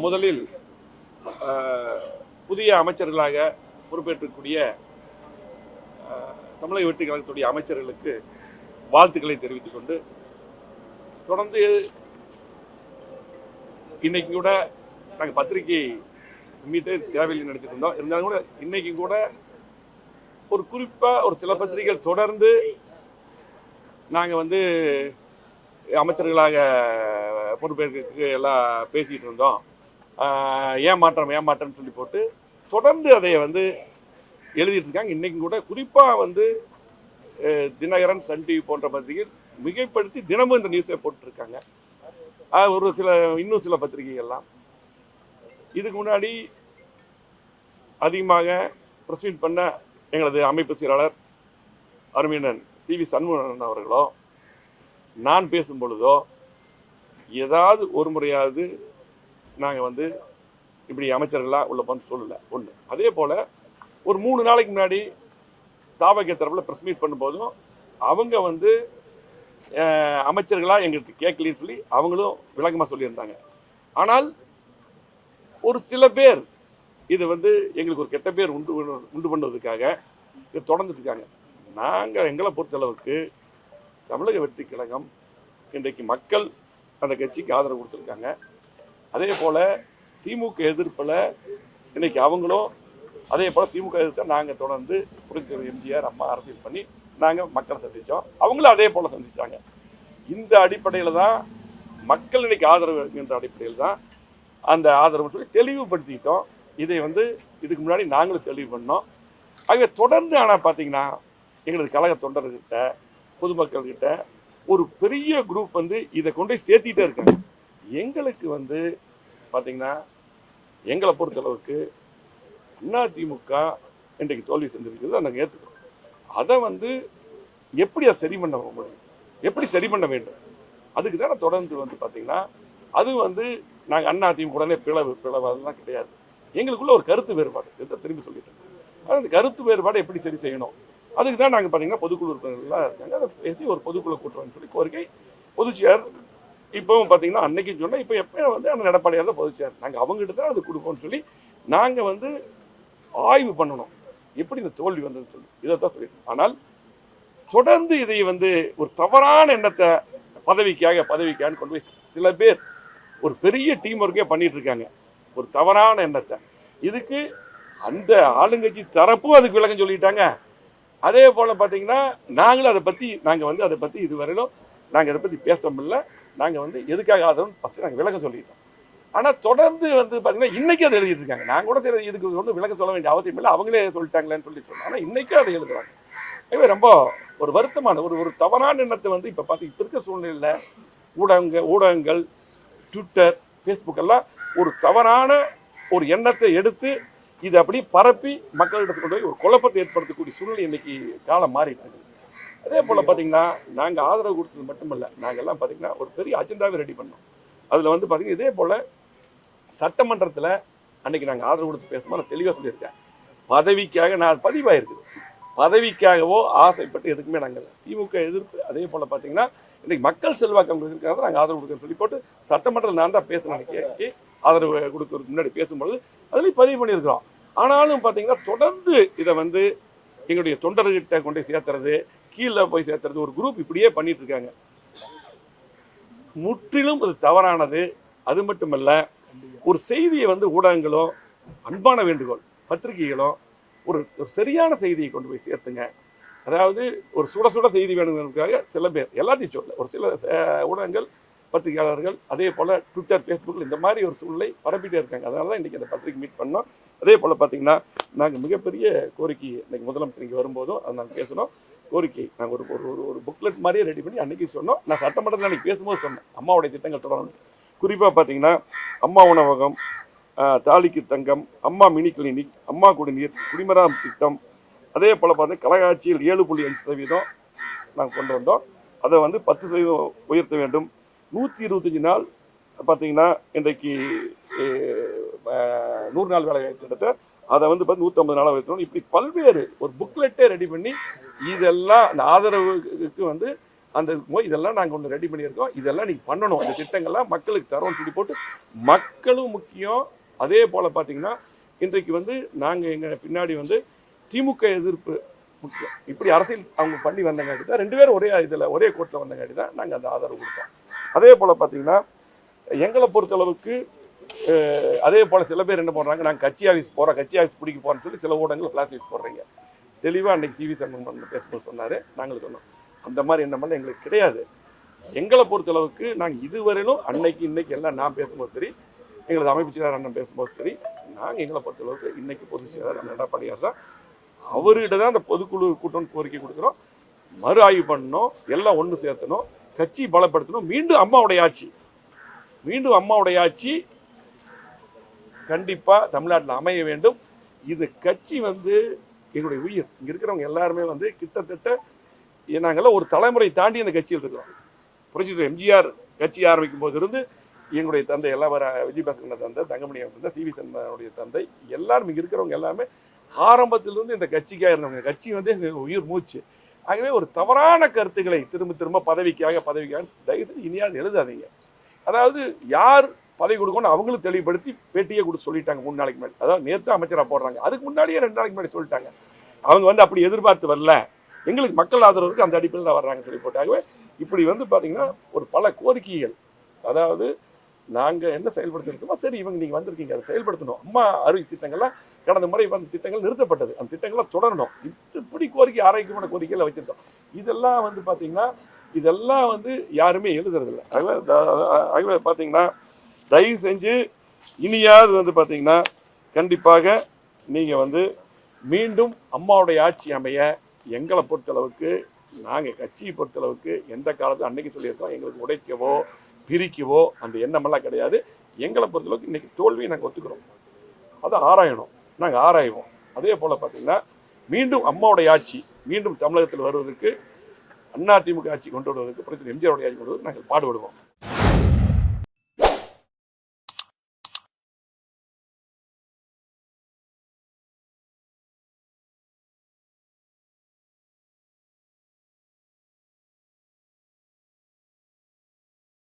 முதலில் புதிய அமைச்சர்களாக பொறுப்பேற்றக்கூடிய தமிழக வெற்றி கழகத்துடைய அமைச்சர்களுக்கு வாழ்த்துக்களை தெரிவித்துக் கொண்டு, தொடர்ந்து இன்னைக்கு கூட நாங்கள் பத்திரிகை மீட்டு தேவையில் நடத்திட்டு இருந்தோம். இருந்தாலும் கூட இன்னைக்கு கூட ஒரு குறிப்பாக ஒரு சில பத்திரிகைகள் தொடர்ந்து நாங்கள் அமைச்சர்களாக பொறுப்பேற்கிறதுக்கு எல்லாம் பேசிகிட்டு இருந்தோம். ஏமாற்றம் சொல்லி போட்டு தொடர்ந்து அதை எழுதிட்டு இருக்காங்க. இன்னைக்கும் கூட குறிப்பாக தினகரன், சன் டிவி போன்ற பத்திரிகைகள் மிகைப்படுத்தி தினமும் இந்த நியூஸை போட்டுருக்காங்க. இன்னும் சில பத்திரிகைகள்லாம் இதுக்கு முன்னாடி அதிகமாக ப்ரெஸ்மீட் பண்ண எங்களது அமைப்பு செயலாளர் அருமையண்ணன் சி.வி. சண்முகன் அவர்களோ, நான் பேசும் பொழுதோ ஏதாவது ஒரு முறையாவது நாங்கள் இப்படி அமைச்சர்களாக உள்ள போன்னு சொல்லலை ஒன்று. அதே போல் ஒரு 3 நாளைக்கு முன்னாடி தாவக தரப்பில் ப்ரெஸ் மீட் பண்ணும்போதும் அவங்க அமைச்சர்களாக எங்களுக்கு கேட்கலன்னு சொல்லி அவங்களும் விளக்கமாக சொல்லியிருந்தாங்க. ஆனால் ஒரு சில பேர் இது எங்களுக்கு ஒரு கெட்ட பேர் உண்டு பண்ணுவதற்காக இது தொடர்ந்துட்டு இருக்காங்க. எங்களை பொறுத்தளவுக்கு தமிழக வெற்றி கழகம் இன்றைக்கு மக்கள் அந்த கட்சிக்கு ஆதரவு கொடுத்துருக்காங்க. அதே போல் திமுக எதிர்ப்பில் இன்னைக்கு அவங்களும் அதே போல் திமுக எதிர்த்த நாங்கள் தொடர்ந்து புரட்சித்தலைவர் எம்ஜிஆர் அம்மா அரசியல் பண்ணி நாங்கள் மக்களை சந்தித்தோம். அவங்களும் அதே போல் சந்தித்தாங்க. இந்த அடிப்படையில் தான் மக்கள் இன்னைக்கு ஆதரவு என்ற அடிப்படையில் தான் அந்த ஆதரவு சொல்லி தெளிவுபடுத்திக்கிட்டோம். இதை இதுக்கு முன்னாடி நாங்களும் தெளிவு பண்ணோம். ஆகவே தொடர்ந்து ஆனால் பார்த்தீங்கன்னா எங்களது கழக தொண்டர்கிட்ட பொதுமக்கள்கிட்ட ஒரு பெரிய குரூப் இதை கொண்டு போய் சேர்த்திட்டே இருக்காங்க. எங்களுக்கு பார்த்தீங்கன்னா எங்களை பொறுத்தளவுக்கு அதிமுக இன்றைக்கு தோல்வி செஞ்சிருக்கிறது நாங்கள் ஏற்றுக்கிறோம். அதை எப்படி அதை சரி பண்ண முடியும், எப்படி சரி பண்ண வேண்டும், அதுக்கு தானே தொடர்ந்து பார்த்தீங்கன்னா அது நாங்கள் அதிமுக உடனே பிளவு அதெல்லாம் கிடையாது. எங்களுக்குள்ள ஒரு கருத்து வேறுபாடு எதை திரும்பி சொல்லிட்டோம். அந்த கருத்து வேறுபாடு எப்படி சரி செய்யணும், அதுக்கு தான் நாங்கள் பார்த்தீங்கன்னா பொதுக்குழு உறுப்பினர்கள்லாம் இருக்காங்க. அதை பேசி ஒரு பொதுக்குழு கூட்டுறோம்னு சொல்லி கோரிக்கை பொதுச்செயர் இப்போவும் பார்த்தீங்கன்னா அன்னைக்கு சொன்னால் இப்போ எப்போ அந்த எடப்பாடியார் தான் பொதுச்செயர். நாங்கள் அவங்ககிட்ட தான் அது கொடுப்போம்னு சொல்லி நாங்கள் ஆய்வு பண்ணணும் எப்படி இந்த தோல்வி வந்ததுன்னு சொல்லி இதை தான் சொல்லிட்டோம். ஆனால் தொடர்ந்து இதை ஒரு தவறான எண்ணத்தை பதவிக்காக கொண்டு போய் சில பேர் ஒரு பெரிய டீம் ஒர்க்கே பண்ணிட்டு இருக்காங்க. ஒரு தவறான எண்ணத்தை இதுக்கு அந்த ஆளுங்கட்சி தரப்பும் அதுக்கு விளக்கம் சொல்லிட்டாங்க. அதே போல் பார்த்தீங்கன்னா நாங்களும் அதை பற்றி இதுவரையிலும் நாங்கள் இதை பற்றி பேச முடியல. நாங்கள் எதுக்காக ஆதரவு ஃபஸ்ட்டு நாங்கள் விளக்கம் சொல்லிட்டோம். ஆனால் தொடர்ந்து பார்த்தீங்கன்னா இன்றைக்கி அதை எழுதிட்டு இருக்காங்க. நாங்கள் கூட சரி இதுக்கு விளக்கம் சொல்ல வேண்டிய அவசியம் இல்லை, அவங்களே சொல்லிட்டாங்களேன்னு சொல்லி சொன்னோம். ஆனால் இன்றைக்கும் அதை எழுதுறாங்க. எனவே ரொம்ப ஒரு வருத்தமான ஒரு தவறான எண்ணத்தை இப்போ பார்த்து இப்போ இருக்க சூழ்நிலையில் ஊடகங்கள் ட்விட்டர், ஃபேஸ்புக் எல்லாம் ஒரு தவறான ஒரு எண்ணத்தை எடுத்து இதை அப்படி பரப்பி மக்களிடத்துக்கு கொண்டு போய் ஒரு குழப்பத்தை ஏற்படுத்தக்கூடிய சூழ்நிலை இன்னைக்கு காலம் மாறிட்டு இருக்கு. அதே போல் பார்த்தீங்கன்னா நாங்கள் ஆதரவு கொடுத்தது மட்டுமல்ல, நாங்கள் எல்லாம் பார்த்தீங்கன்னா ஒரு பெரிய அஜெண்டாவே ரெடி பண்ணோம். அதில் பார்த்தீங்கன்னா இதே போல் சட்டமன்றத்தில் அன்னைக்கு நாங்கள் ஆதரவு கொடுத்து பேசும்போது நான் தெளிவாக சொல்லியிருக்கேன். பதவிக்காக நான் பதிவாயிருக்குது, பதவிக்காகவோ ஆசைப்பட்டு எதுக்குமே நாங்கள் திமுக எதிர்ப்பு. அதே போல் பார்த்தீங்கன்னா இன்றைக்கி மக்கள் செல்வாக்கம் இருக்கிறது நாங்கள் ஆதரவு கொடுக்க சொல்லி போட்டு சட்டமன்றத்தில் நான் தான் பேசுகிறேன். அன்றைக்கி ஆதரவு கொடுக்கறதுக்கு முன்னாடி பேசும்பொழுது அதுலேயும் பதிவு பண்ணியிருக்கிறோம். ஆனாலும் பார்த்தீங்கன்னா தொடர்ந்து இதை எங்களுடைய தொண்டர்கிட்ட கொண்டு சேர்த்துறது, கீழே போய் சேர்த்துறது ஒரு குரூப் இப்படியே பண்ணிட்டு இருக்காங்க. முற்றிலும் அது தவறானது. அது மட்டுமல்ல, ஒரு செய்தியை ஊடகங்களோ, அன்பான வேண்டுகோள் பத்திரிகைகளோ ஒரு சரியான செய்தியை கொண்டு போய் சேர்த்துங்க. அதாவது ஒரு சுட செய்தி வேணுங்கிறதுக்காக சில பேர் எல்லாத்தையும் சொல்ல ஒரு சில ஊடகங்கள் பத்திரிகையாளர்கள் அதே போல் ட்விட்டர், ஃபேஸ்புக்கில் இந்த மாதிரி ஒரு சூழ்நிலை பரப்பிட்டே இருக்காங்க. அதனால தான் இன்றைக்கி அந்த பத்திரிகை மீட் பண்ணோம். அதே போல் பார்த்திங்கன்னா நாங்கள் மிகப்பெரிய கோரிக்கை இன்றைக்கி முதலமைச்சர் இங்கே வரும்போதும் அது நாங்கள் பேசணும். கோரிக்கை நாங்கள் ஒரு புக்லெட் மாதிரியே ரெடி பண்ணி அன்றைக்கி சொன்னோம். நான் சட்டமன்றத்தில் அன்றைக்கி பேசும்போது சொன்னேன் அம்மாவுடைய திட்டங்கள் தொடரணும். குறிப்பாக பார்த்திங்கன்னா அம்மா உணவகம், தாலிக்கு தங்கம், அம்மா மினி கிளினிக், அம்மா குடிநீர், குடிமராமத்து திட்டம், அதே போல் பார்த்தீங்கன்னா கலகாட்சியில் 7.5% நாங்கள் கொண்டு வந்தோம். அதை 10% உயர்த்த வேண்டும். 125 நாள் பார்த்தீங்கன்னா இன்றைக்கு 100 நாள் வேலை திட்டத்தை அதை 150 நாளாக வைக்கணும். இப்படி பல்வேறு ஒரு புக்லெட்டே ரெடி பண்ணி இதெல்லாம் அந்த ஆதரவுக்கு அந்த இதெல்லாம் நாங்கள் ஒன்று ரெடி பண்ணியிருக்கோம், இதெல்லாம் நீங்கள் பண்ணணும், இந்த திட்டங்கள்லாம் மக்களுக்கு தரோம்னு சொல்லி போட்டு மக்களும் முக்கியம். அதே போல் பார்த்தீங்கன்னா இன்றைக்கு வந்து நாங்கள் எங்கள் பின்னாடி வந்து திமுக எதிர்ப்பு முக்கியம். இப்படி அரசியல் அவங்க பண்ணி வந்தங்காட்டி தான் 2 பேரும் ஒரே கோர்ட்டில் வந்தங்காட்டி தான் நாங்கள் அந்த ஆதரவு கொடுத்தோம். அதே போல் பார்த்தீங்கன்னா எங்களை பொறுத்தளவுக்கு அதே போல் சில பேர் என்ன பண்ணுறாங்க, நாங்கள் கட்சி ஆஃபீஸ் பிடிக்க போகிறோன்னு சொல்லி சில ஊடகங்கள் ஃப்ளாஷ் நியூஸ் போடுறீங்க. தெளிவாக அன்றைக்கி சிவி சண்முகம் பேசும்போது சொன்னார், நாங்கள் சொன்னோம் அந்த மாதிரி எண்ணமெல்லாம் எங்களுக்கு கிடையாது. எங்களை பொறுத்தளவுக்கு நாங்கள் இதுவரையிலும் இன்னைக்கு எல்லாம் நான் பேசும்போது சரி, எங்களது அமைப்பு செயலாளர் அண்ணன் பேசும்போது சரி, நாங்கள் எங்களை பொறுத்தளவுக்கு இன்னைக்கு பொதுச் செயலாளர் அண்ணன் எடப்பாடியார் தான், அவர்கிட்ட தான் அந்த பொதுக்குழு கூட்டம் கோரிக்கை கொடுக்குறோம். மறு ஆய்வு பண்ணணும், எல்லாம் ஒன்று சேர்த்தணும், கட்சி பலப்படுத்தணும். மீண்டும் அம்மாவுடைய ஆட்சி கண்டிப்பாக தமிழ்நாட்டில் அமைய வேண்டும். இது கட்சி வந்து எங்களுடைய உயிர். இங்கே இருக்கிறவங்க எல்லாருமே வந்து கிட்டத்தட்ட நாங்கள்லாம் ஒரு தலைமுறை தாண்டி அந்த கட்சியில் இருக்கிறோம். புரட்சித் எம்ஜிஆர் கட்சி ஆரம்பிக்கும் போது இருந்து எங்களுடைய தந்தை எல்லாம் விஜயபாஸ்கரன் தந்தை, தங்கமணி தந்தை, சிவி சண்முகனுடைய தந்தை, எல்லாரும் இங்கே இருக்கிறவங்க எல்லாமே ஆரம்பத்திலிருந்து இந்த கட்சிக்காக இருந்தவங்க. கட்சி வந்து எங்கள் உயிர் மூச்சு. ஆகவே ஒரு தவறான கருத்துக்களை திரும்ப பதவிக்காக தயவுசெய்து இனியாவது எழுதாதீங்க. அதாவது யார் பதவி கொடுக்கணும் அவங்களும் தெளிவுபடுத்தி பேட்டியே கொடுத்து சொல்லிட்டாங்க 3 நாளைக்கு முன்னாடி. அதாவது நேற்று அமைச்சராக போடுறாங்க, அதுக்கு முன்னாடியே 2 நாளைக்கு முன்னாடி சொல்லிட்டாங்க. அவங்க வந்து அப்படி எதிர்பார்த்து வரல, எங்களுக்கு மக்கள் ஆதரவுக்கு அந்த அடிப்படையில் தான் வர்றாங்கன்னு சொல்லி போட்டாகவே இப்படி வந்து பார்த்தீங்கன்னா ஒரு பல கோரிக்கைகள். அதாவது நாங்கள் என்ன செயல்படுத்திருக்கோமோ சரி, நீங்கள் வந்திருக்கீங்க, அதை செயல்படுத்தணும். அம்மா அறுவை திட்டங்கள்லாம் கடந்த முறை வந்து திட்டங்கள் நிறுத்தப்பட்டது, அந்த திட்டங்கள்லாம் தொடரணும். இப்படி கோரிக்கை, ஆரோக்கியமான கோரிக்கைகளை வச்சுருக்கோம். இதெல்லாம் வந்து பார்த்தீங்கன்னா இதெல்லாம் வந்து யாருமே எழுதுறதில்லை. ஆகவே பார்த்தீங்கன்னா தயவு செஞ்சு இனியாவது வந்து பார்த்தீங்கன்னா கண்டிப்பாக நீங்கள் வந்து மீண்டும் அம்மாவுடைய ஆட்சி அமைய எங்களை பொறுத்தளவுக்கு, நாங்கள் கட்சியை பொறுத்தளவுக்கு எந்த காலத்தில் அன்னைக்கு சொல்லியிருக்கோம், எங்களுக்கு உடைக்கவோ பிரிக்கவோ அந்த எண்ணமெல்லாம் கிடையாது. எங்களை பொறுத்தளவுக்கு இன்றைக்கி தோல்வியை நாங்கள் ஒத்துக்கிறோம், அதை ஆராயணும், நாங்கள் ஆராய்வோம். அதே போல் பார்த்தீங்கன்னா மீண்டும் அம்மாவுடைய ஆட்சி மீண்டும் தமிழகத்தில் வருவதற்கு, அதிமுக ஆட்சி கொண்டு வருவதற்கு, எம்ஜிஆருடைய ஆட்சி கொண்டு வருவதற்கு நாங்கள் பாடுபடுவோம்.